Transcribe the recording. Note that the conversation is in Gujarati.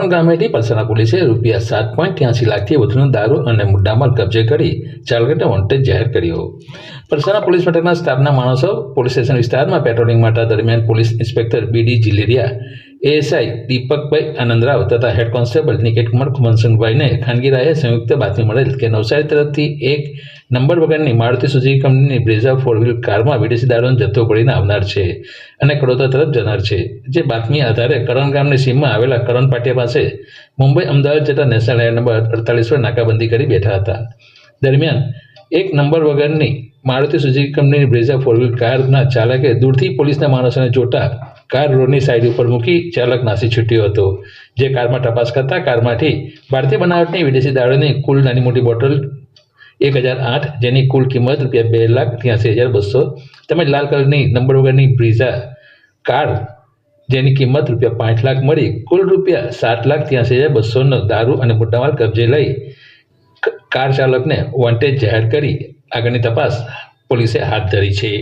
કરણ ગામેથી પલસાણા પોલીસે ₹7.83 લાખથી વધુનો દારૂ અને મુદ્દામાલ કબજે કરી ચાલકને વોન્ટેડ જાહેર કર્યો. પલસાણા પોલીસ મથકના સ્ટાફના માણસો પોલીસ સ્ટેશન વિસ્તારમાં પેટ્રોલિંગ માટે દરમિયાન પોલીસ ઇન્સ્પેક્ટર BD જીલેરિયા, ASI દીપકભાઈ આનંદરાવ તથા હેડ કોન્સ્ટેબલ નિકેતકુમાર મનસુખભાઈને ખાનગી રાહે સંયુક્ત બાતમી મળેલ કે નવસારી તરફથી એક નંબર વગરની મારુતિ સુઝુકી કંપનીની બ્રેઝા 4 વ્હીલ કારમાં વિદેશી દારૂનો જથ્થો ભરીને આવનાર છે અને કડોદરા તરફ જનાર છે. જે બાતમી આધારે કરણ ગામની સીમમાં આવેલા કરણ પાટિયા પાસે મુંબઈ અમદાવાદ જતા નેશનલ હાઈવે નંબર 48 પર નાકાબંધી કરી બેઠા હતા. દરમિયાન એક નંબર વગરની મારુતિ સુઝુકી કંપનીની બ્રેઝા 4 વ્હીલ કારના ચાલકે દૂરથી પોલીસના માણસોને જોતા કાર રોડની સાઈડ ઉપર મૂકી ચાલક નાસી છૂટ્યો હતો. જે કારમાં તપાસ કરતા કારમાંથી ભારતીય બનાવટની વિદેશી દારૂની કુલ નાની મોટી બોટલ 1008 જેની કુલ કિંમત ₹2,83,200 તેમજ લાલ કલરની નંબર વગરની બ્રીઝા કાર જેની કિંમત ₹5 લાખ મળી કુલ ₹7,83,200નો દારૂ અને મુદ્દામાલ કબજે લઈ કાર ચાલકને વોન્ટેડ જાહેર કરી આગળની તપાસ પોલીસે હાથ ધરી છે.